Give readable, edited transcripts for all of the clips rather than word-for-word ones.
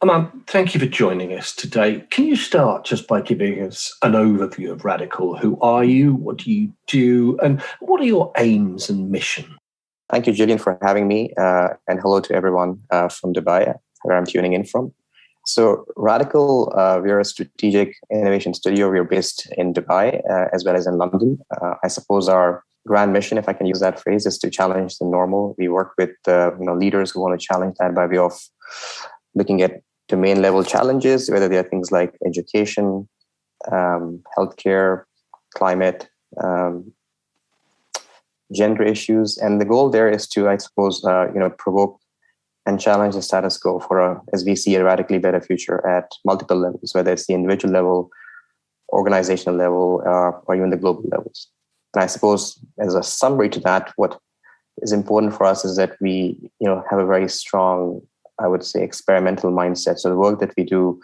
Aman, thank you for joining us today. Can you start just by giving us an overview of Radical? Who are you? What do you do? And what are your aims and mission? Thank you, Julian, for having me. And hello to everyone from Dubai, where I'm tuning in from. So Radical, we're a strategic innovation studio. We're based in Dubai as well as in London. I suppose our grand mission, if I can use that phrase, is to challenge the normal. We work with leaders who want to challenge that by way of looking at domain level challenges, whether they are things like education, healthcare, climate, gender issues. And the goal there is to, I suppose, provoke and challenge the status quo for, as we see, a radically better future at multiple levels, whether it's the individual level, organizational level, or even the global levels. And I suppose, as a summary to that, what is important for us is that we, have a very strong, I would say, experimental mindset. So the work that we do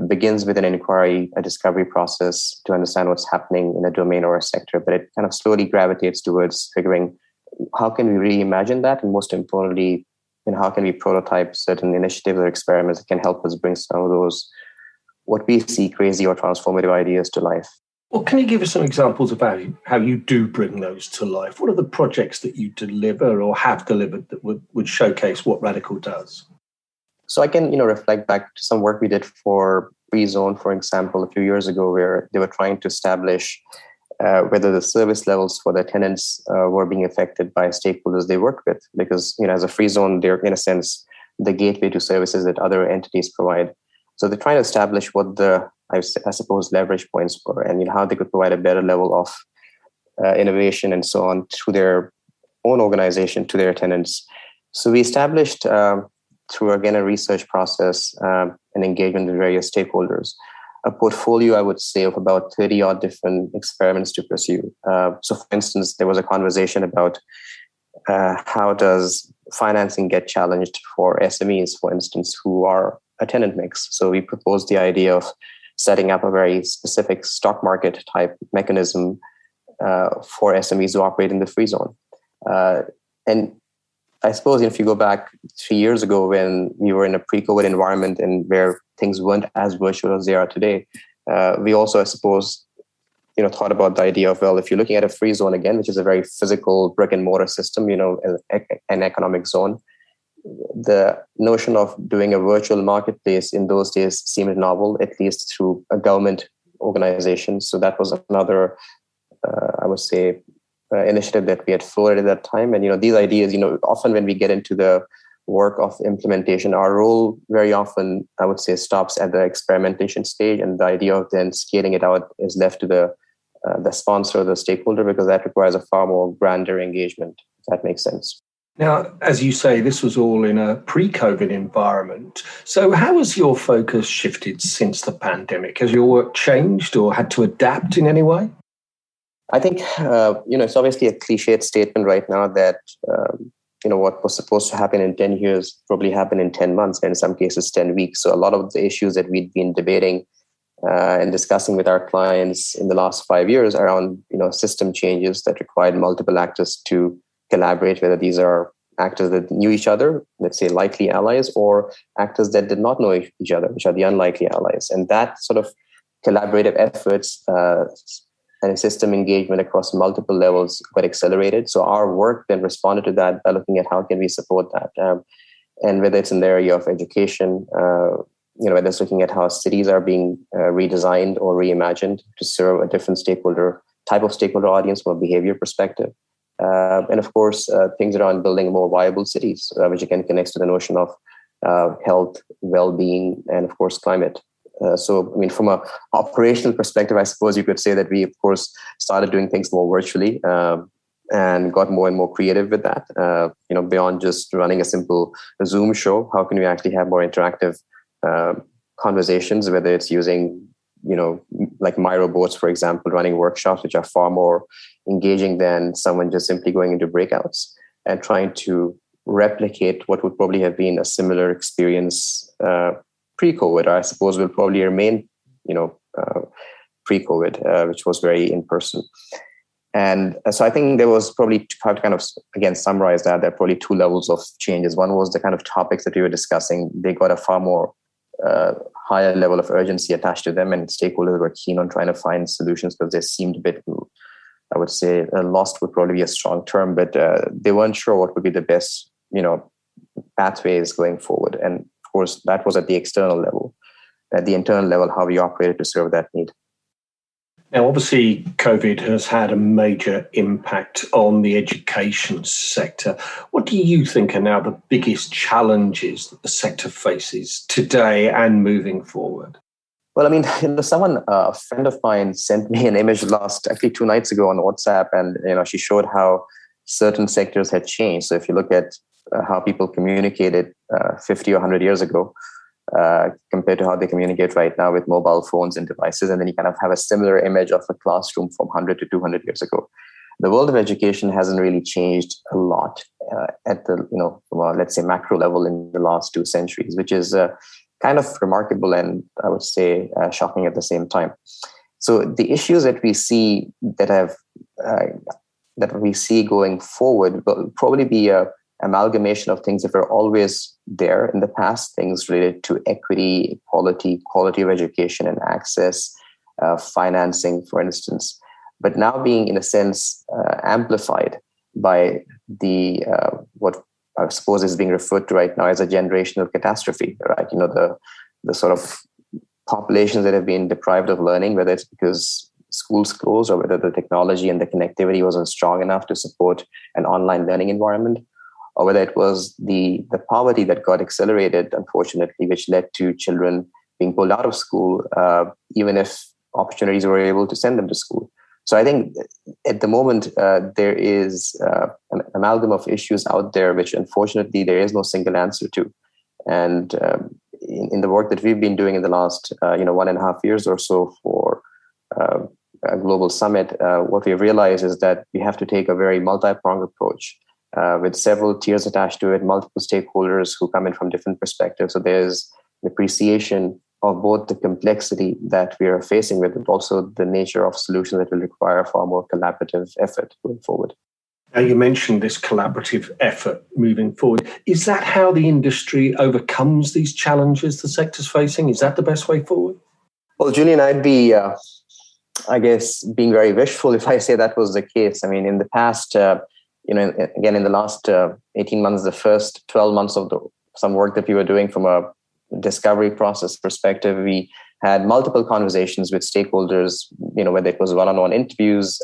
begins with an inquiry, a discovery process to understand what's happening in a domain or a sector, but it kind of slowly gravitates towards figuring how can we reimagine that, and most importantly, how can we prototype certain initiatives or experiments that can help us bring some of those, what we see, crazy or transformative ideas to life. Well, can you give us some examples of how you do bring those to life? What are the projects that you deliver or have delivered that would showcase what Radical does? So I can, reflect back to some work we did for Free-Zone, for example, a few years ago, where they were trying to establish whether the service levels for their tenants were being affected by stakeholders they worked with. Because, as a free zone, they're, in a sense, the gateway to services that other entities provide. So they're trying to establish what the, I suppose, leverage points were, and how they could provide a better level of innovation and so on through their own organization to their tenants. So we established, through, again, a research process and engagement with various stakeholders, a portfolio, I would say, of about 30-odd different experiments to pursue. So, for instance, there was a conversation about how does financing get challenged for SMEs, for instance, who are a tenant mix. So we proposed the idea of setting up a very specific stock market type mechanism for SMEs who operate in the free zone. And I suppose if you go back 3 years ago when we were in a pre-COVID environment and where things weren't as virtual as they are today, we also, I suppose, thought about the idea of, well, if you're looking at a free zone again, which is a very physical brick and mortar system, an economic zone, the notion of doing a virtual marketplace in those days seemed novel, at least through a government organization. So that was another, I would say, initiative that we had floated at that time. And, these ideas, often when we get into the work of implementation, our role very often, I would say, stops at the experimentation stage. And the idea of then scaling it out is left to the sponsor, the stakeholder, because that requires a far more grander engagement, if that makes sense. Now, as you say, this was all in a pre-COVID environment. So how has your focus shifted since the pandemic? Has your work changed or had to adapt in any way? I think, it's obviously a cliched statement right now that, what was supposed to happen in 10 years probably happened in 10 months, and in some cases 10 weeks. So a lot of the issues that we'd been debating and discussing with our clients in the last 5 years around, system changes that required multiple actors to collaborate, whether these are actors that knew each other, let's say likely allies, or actors that did not know each other, which are the unlikely allies. And that sort of collaborative efforts and system engagement across multiple levels got accelerated. So our work then responded to that by looking at how can we support that. And whether it's in the area of education, whether it's looking at how cities are being redesigned or reimagined to serve a different type of stakeholder audience from a behavior perspective. And of course, things around building more viable cities, which again connects to the notion of health, well-being, and of course, climate. From an operational perspective, I suppose you could say that we, of course, started doing things more virtually and got more and more creative with that. Beyond just running a simple Zoom show, how can we actually have more interactive conversations, whether it's using, like Miro boards, for example, running workshops, which are far more engaging than someone just simply going into breakouts and trying to replicate what would probably have been a similar experience pre-COVID, or I suppose will probably remain, pre-COVID, which was very in-person. And so I think there was probably, to kind of, again, summarize that, there are probably two levels of changes. One was the kind of topics that we were discussing. They got a far more higher level of urgency attached to them, and stakeholders were keen on trying to find solutions because they seemed a bit, I would say, lost would probably be a strong term, but they weren't sure what would be the best, pathways going forward. And of course, that was at the external level. At the internal level, how we operated to serve that need. Now, obviously, COVID has had a major impact on the education sector. What do you think are now the biggest challenges that the sector faces today and moving forward? Well, I mean, a friend of mine sent me an image actually 2 nights ago on WhatsApp, and she showed how certain sectors had changed. So if you look at how people communicated 50 or 100 years ago, compared to how they communicate right now with mobile phones and devices. And then you kind of have a similar image of a classroom from 100 to 200 years ago. The world of education hasn't really changed a lot at the, let's say macro level in the last 2 centuries, which is kind of remarkable and I would say shocking at the same time. So the issues that we see that we see going forward will probably be a amalgamation of things that were always there in the past, things related to equity, equality, quality of education and access, financing, for instance, but now being in a sense amplified by the what I suppose is being referred to right now as a generational catastrophe, right? The sort of populations that have been deprived of learning, whether it's because schools closed or whether the technology and the connectivity wasn't strong enough to support an online learning environment, or whether it was the poverty that got accelerated, unfortunately, which led to children being pulled out of school, even if opportunities were able to send them to school. So I think at the moment, there is an amalgam of issues out there, which unfortunately there is no single answer to. And in the work that we've been doing in the last 1.5 years or so for a global summit, what we've realized is that we have to take a very multi-pronged approach. With several tiers attached to it, multiple stakeholders who come in from different perspectives. So there's an appreciation of both the complexity that we are facing with, but also the nature of solutions that will require far more collaborative effort going forward. Now, you mentioned this collaborative effort moving forward. Is that how the industry overcomes these challenges the sector's facing? Is that the best way forward? Well, Julian, I'd be, I guess, being very wishful if I say that was the case. I mean, in the past, again, in the last 18 months, the first 12 months of some work that we were doing from a discovery process perspective, we had multiple conversations with stakeholders, whether it was one-on-one interviews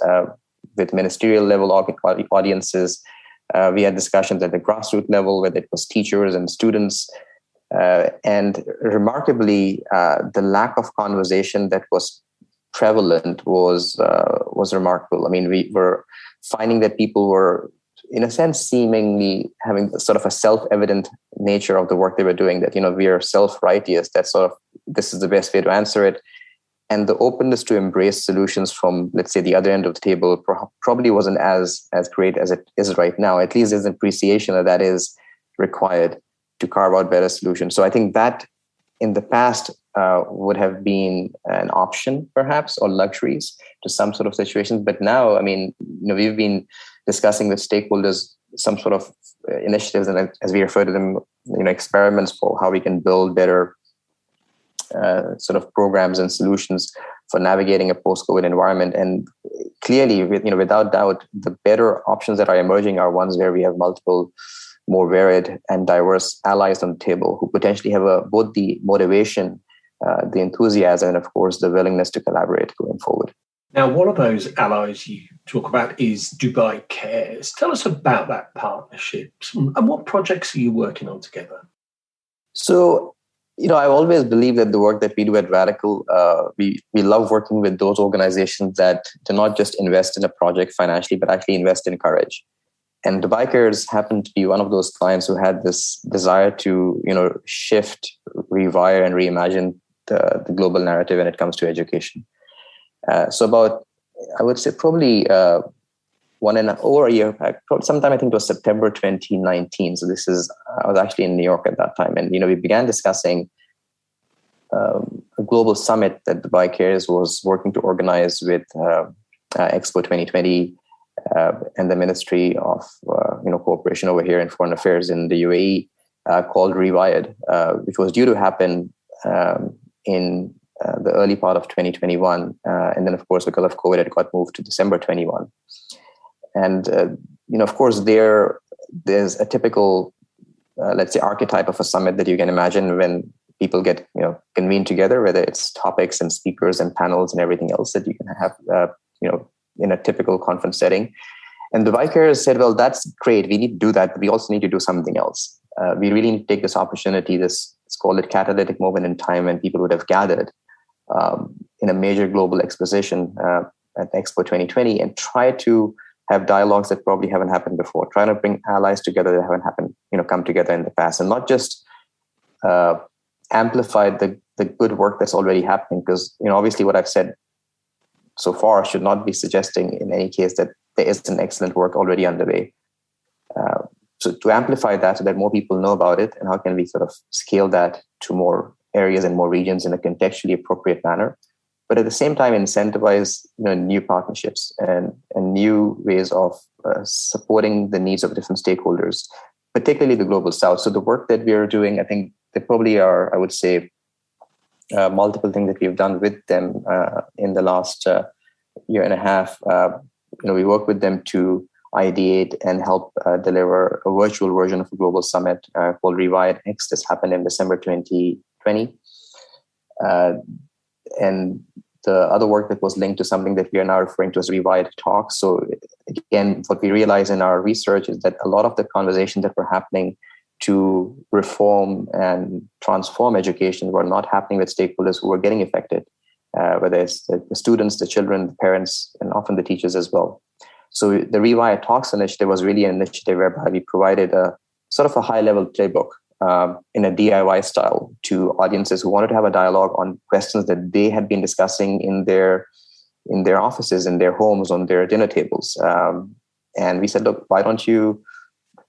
with ministerial level audiences. We had discussions at the grassroots level, whether it was teachers and students. And remarkably, the lack of conversation that was prevalent was remarkable. I mean, we were finding that people were, in a sense, seemingly having sort of a self-evident nature of the work they were doing, that, we are self-righteous, that sort of, this is the best way to answer it. And the openness to embrace solutions from, let's say, the other end of the table probably wasn't as great as it is right now. At least there's an appreciation that is required to carve out better solutions. So I think that in the past would have been an option, perhaps, or luxuries to some sort of situations. But now, I mean, we've been discussing with stakeholders some sort of initiatives, and as we refer to them, experiments for how we can build better sort of programs and solutions for navigating a post-COVID environment. And clearly, without doubt, the better options that are emerging are ones where we have multiple more varied and diverse allies on the table who potentially have both the motivation, the enthusiasm, and of course, the willingness to collaborate going forward. Now, one of those allies you talk about is Dubai Cares. Tell us about that partnership and what projects are you working on together? So, I've always believed that the work that we do at Radical, we love working with those organizations that do not just invest in a project financially, but actually invest in courage. And Dubai Cares happened to be one of those clients who had this desire to, shift, rewire, and reimagine the global narrative when it comes to education. So about, I would say, probably over a year back, sometime I think it was September 2019. So I was actually in New York at that time. And, we began discussing a global summit that Dubai Cares was working to organize with Expo 2020 and the Ministry of Cooperation over here in Foreign Affairs in the UAE called RewirEd, which was due to happen in the early part of 2021. And then, of course, because of COVID, it got moved to December 21. And, of course, there's a typical, let's say, archetype of a summit that you can imagine when people get, convened together, whether it's topics and speakers and panels and everything else that you can have, in a typical conference setting. And the Vicars said, well, that's great. We need to do that, but we also need to do something else. We really need to take this opportunity, let's call it catalytic moment in time when people would have gathered in a major global exposition at Expo 2020 and try to have dialogues that probably haven't happened before, trying to bring allies together that haven't happened, come together in the past, and not just amplify the good work that's already happening. Because, obviously what I've said so far should not be suggesting in any case that there is an excellent work already underway. So to amplify that so that more people know about it, and how can we sort of scale that to more areas and more regions in a contextually appropriate manner, but at the same time incentivize new partnerships and new ways of supporting the needs of different stakeholders, particularly the global south. So the work that we are doing, I think there probably are, I would say, multiple things that we've done with them in the last year and a half. We work with them to ideate and help deliver a virtual version of a global summit called RewirEd X. This happened in December 2020. And the other work that was linked to something that we are now referring to as RewirEd Talks. So again, what we realize in our research is that a lot of the conversations that were happening to reform and transform education were not happening with stakeholders who were getting affected, whether it's the students, the children, the parents, and often the teachers as well. So the RewirEd Talks initiative was really an initiative whereby we provided a sort of a high-level playbook in a DIY style to audiences who wanted to have a dialogue on questions that they had been discussing in their offices, in their homes, on their dinner tables. And we said, look, why don't you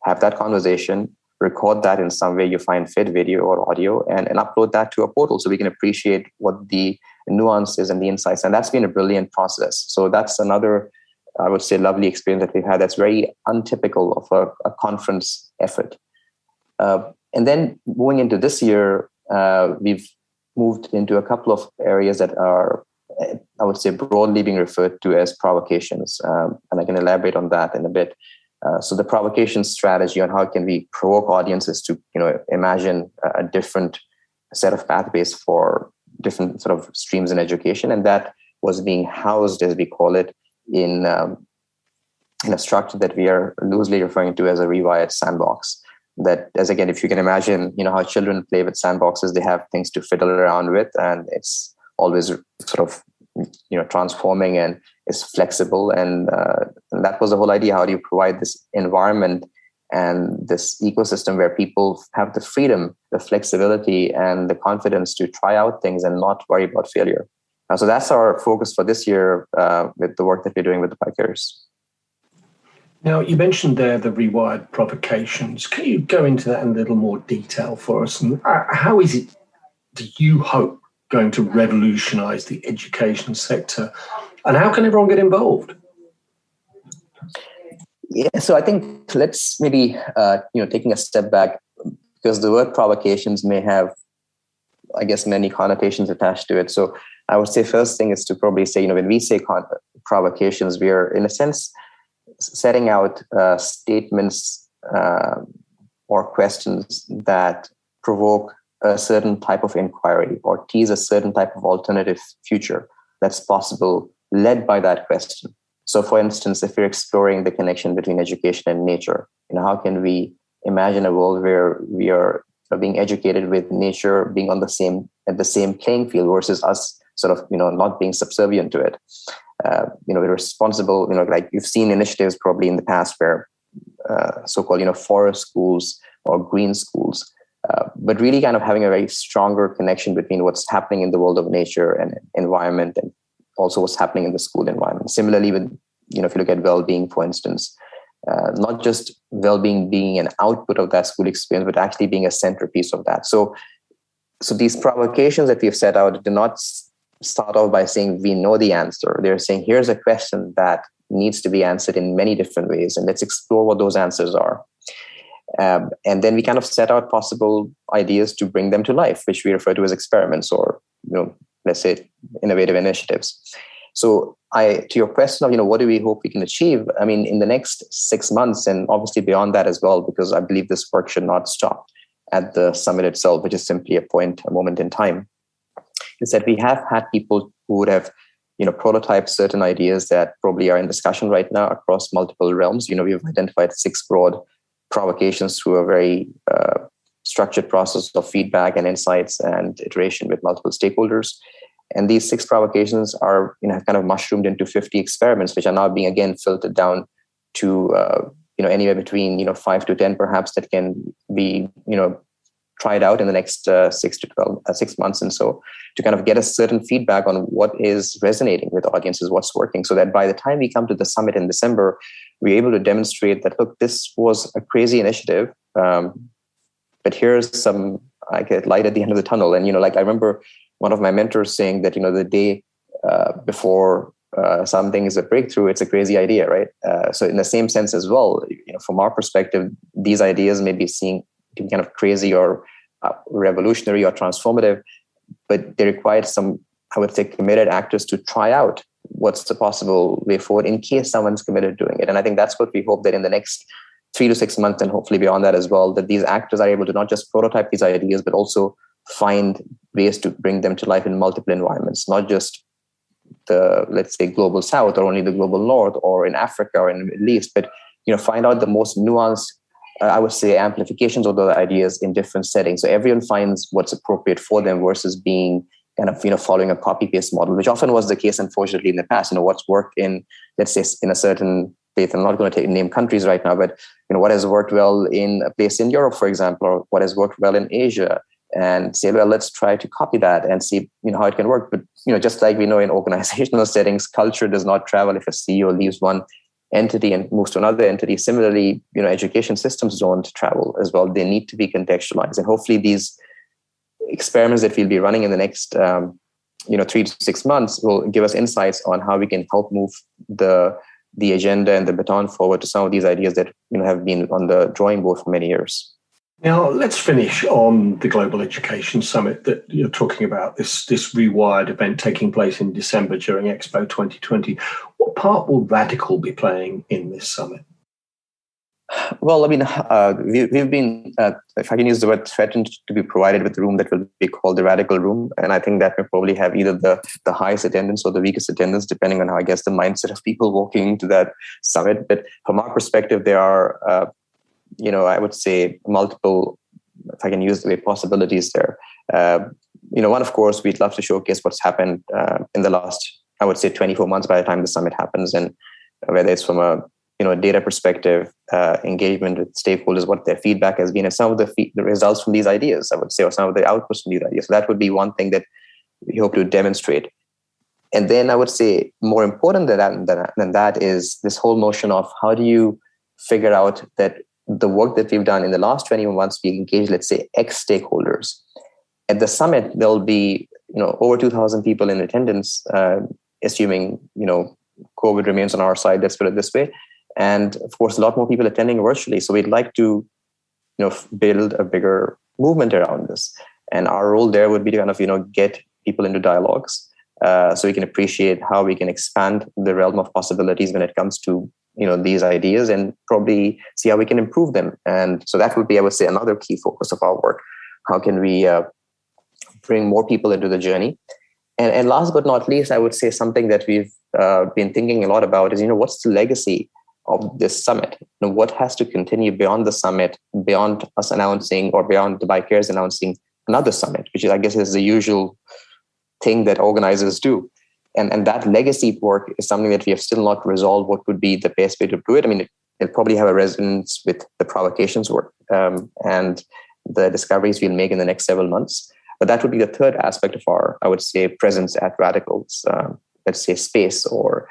have that conversation, record that in some way you find fit, video or audio, and upload that to a portal so we can appreciate what the nuances and the insights. And that's been a brilliant process. So that's another, I would say, lovely experience that we've had that's very untypical of a conference effort. And then moving into this year, we've moved into a couple of areas that are, I would say, broadly being referred to as provocations. And I can elaborate on that in a bit. So the provocation strategy on how can we provoke audiences to, imagine a different set of pathways for different sort of streams in education. And that was being housed, as we call it, in a structure that we are loosely referring to as a RewirEd Sandbox. That, as again, if you can imagine, how children play with sandboxes, they have things to fiddle around with, and it's always sort of, transforming and is flexible. And that was the whole idea. How do you provide this environment and this ecosystem where people have the freedom, the flexibility, and the confidence to try out things and not worry about failure? So that's our focus for this year with the work that we're doing with the Vicars. Now, you mentioned there the RewirEd Provocations. Can you go into that in a little more detail for us? And how is it, do you hope, going to revolutionize the education sector? And how can everyone get involved? Yeah, so I think let's maybe, taking a step back, because the word provocations may have, I guess, many connotations attached to it. So I would say first thing is to probably say, when we say provocations, we are, in a sense, setting out statements or questions that provoke a certain type of inquiry or tease a certain type of alternative future that's possible, led by that question. So, for instance, if we're exploring the connection between education and nature, how can we imagine a world where we are being educated with nature being at the same playing field versus us sort of, not being subservient to it. We're responsible, like you've seen initiatives probably in the past where so-called, forest schools or green schools, but really kind of having a very stronger connection between what's happening in the world of nature and environment and also what's happening in the school environment. Similarly with, if you look at well-being, for instance, not just well-being being an output of that school experience, but actually being a centerpiece of that. So these provocations that we've set out do not start off by saying we know the answer. They're saying here's a question that needs to be answered in many different ways, and let's explore what those answers are. And then we kind of set out possible ideas to bring them to life, which we refer to as experiments or, let's say innovative initiatives. So to your question of, what do we hope we can achieve? I mean, in the next 6 months and obviously beyond that as well, because I believe this work should not stop at the summit itself, which is simply a moment in time, is that we have had people who would have, prototyped certain ideas that probably are in discussion right now across multiple realms. We've identified 6 broad provocations through a very structured process of feedback and insights and iteration with multiple stakeholders. And these 6 provocations are, have kind of mushroomed into 50 experiments, which are now being again filtered down to, anywhere between, 5 to 10 perhaps that can be, tried out in the next 6 months and so, to kind of get a certain feedback on what is resonating with audiences, what's working, so that by the time we come to the summit in December, we're able to demonstrate that, look, this was a crazy initiative, but here's some light at the end of the tunnel. And, I remember one of my mentors saying that, the day before something is a breakthrough, it's a crazy idea, right? So in the same sense as well, from our perspective, these ideas may be seen to be kind of crazy or revolutionary or transformative, but they require some, I would say, committed actors to try out what's the possible way forward in case someone's committed to doing it. And I think that's what we hope that in the next 3 to 6 months and hopefully beyond that as well, that these actors are able to not just prototype these ideas, but also find ways to bring them to life in multiple environments, not just the, let's say, global South or only the global North or in Africa or in the Middle East, but, find out the most nuanced, I would say, amplifications of those ideas in different settings. So everyone finds what's appropriate for them versus being kind of, following a copy-paste model, which often was the case, unfortunately, in the past. What's worked in, let's say, in a certain place, I'm not going to name countries right now, but, what has worked well in a place in Europe, for example, or what has worked well in Asia, and say, well, let's try to copy that and see, how it can work. But, just like we know in organizational settings, culture does not travel. If a CEO leaves one entity and moves to another entity, similarly, education systems don't travel as well. They need to be contextualized. And hopefully these experiments that we'll be running in the next, 3 to 6 months will give us insights on how we can help move the agenda and the baton forward to some of these ideas that, have been on the drawing board for many years. Now, let's finish on the Global Education Summit that you're talking about, this RewirEd event taking place in December during Expo 2020. What part will Radical be playing in this summit? Well, I mean, we've been, if I can use the word, threatened to be provided with a room that will be called the Radical Room. And I think that will probably have either the highest attendance or the weakest attendance, depending on how, I guess, the mindset of people walking into that summit. But from our perspective, there are, I would say multiple, if I can use the way, possibilities there. One, of course, we'd love to showcase what's happened in the last, I would say, 24 months by the time the summit happens, and whether it's from a data perspective, engagement with stakeholders, what their feedback has been, and some of the results from these ideas, I would say, or some of the outputs from these ideas. So that would be one thing that we hope to demonstrate. And then I would say more important than that is this whole notion of how do you figure out that the work that we've done in the last 21 months, we engage, let's say, X stakeholders. At the summit, there'll be, over 2,000 people in attendance, assuming, COVID remains on our side, let's put it this way. And of course, a lot more people attending virtually. So we'd like to, build a bigger movement around this. And our role there would be to kind of, get people into dialogues so we can appreciate how we can expand the realm of possibilities when it comes to, these ideas, and probably see how we can improve them. And so that would be, I would say, another key focus of our work. How can we bring more people into the journey? And last but not least, I would say something that we've been thinking a lot about is, what's the legacy of this summit? What has to continue beyond the summit, beyond us announcing, or beyond the BICARES announcing another summit, which is, I guess, is the usual thing that organizers do. And that legacy work is something that we have still not resolved what would be the best way to do it. I mean, it'll probably have a resonance with the provocations work and the discoveries we'll make in the next several months. But that would be the third aspect of our, I would say, presence at Radical's, let's say, space or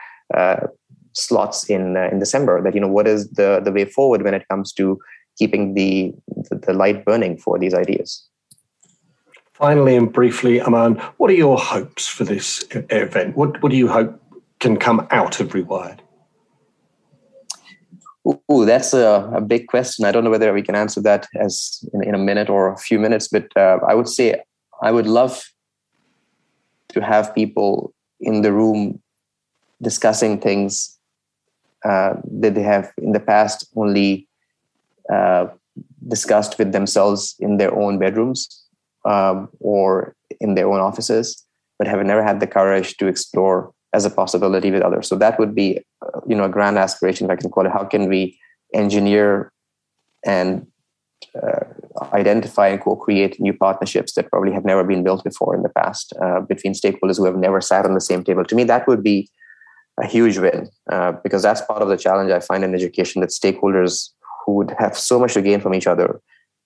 slots in December. That, what is the way forward when it comes to keeping the light burning for these ideas. Finally and briefly, Aman, what are your hopes for this event? What do you hope can come out of RewirEd? Ooh, that's a big question. I don't know whether we can answer that as in a minute or a few minutes, but I would say I would love to have people in the room discussing things that they have in the past only discussed with themselves in their own bedrooms or in their own offices, but have never had the courage to explore as a possibility with others. So that would be, a grand aspiration, if I can call it. How can we engineer and identify and co-create new partnerships that probably have never been built before in the past between stakeholders who have never sat on the same table? To me, that would be a huge win because that's part of the challenge I find in education, that stakeholders who would have so much to gain from each other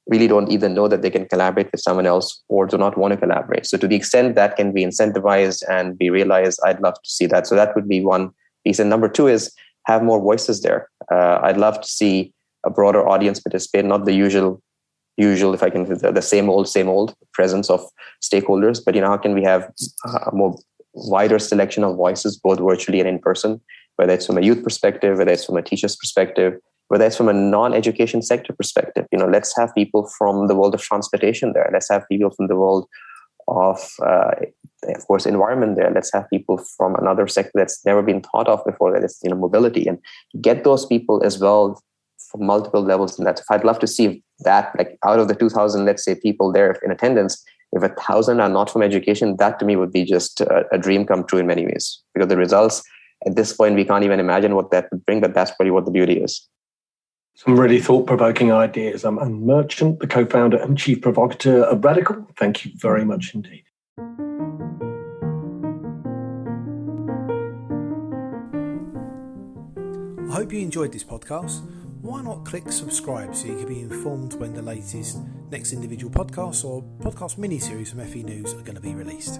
really don't either know that they can collaborate with someone else or do not want to collaborate. So to the extent that can be incentivized and be realized, I'd love to see that. So that would be one piece. And number two is have more voices there. I'd love to see a broader audience participate, not the usual, if I can, the same old presence of stakeholders, but how can we have a more wider selection of voices, both virtually and in person, whether it's from a youth perspective, whether it's from a teacher's perspective, whether it's from a non-education sector perspective. Let's have people from the world of transportation there. Let's have people from the world of course, environment there. Let's have people from another sector that's never been thought of before, that is, mobility, and get those people as well from multiple levels. And that, I'd love to see that, like out of the 2,000, let's say, people there in attendance, if 1,000 are not from education, that to me would be just a dream come true in many ways, because the results at this point, we can't even imagine what that would bring, but that's probably what the beauty is. Some really thought-provoking ideas. I'm Anne Merchant, the co-founder and chief provocateur of Radical. Thank you very much indeed. I hope you enjoyed this podcast. Why not click subscribe so you can be informed when the latest next individual podcasts or podcast mini-series from FE News are going to be released.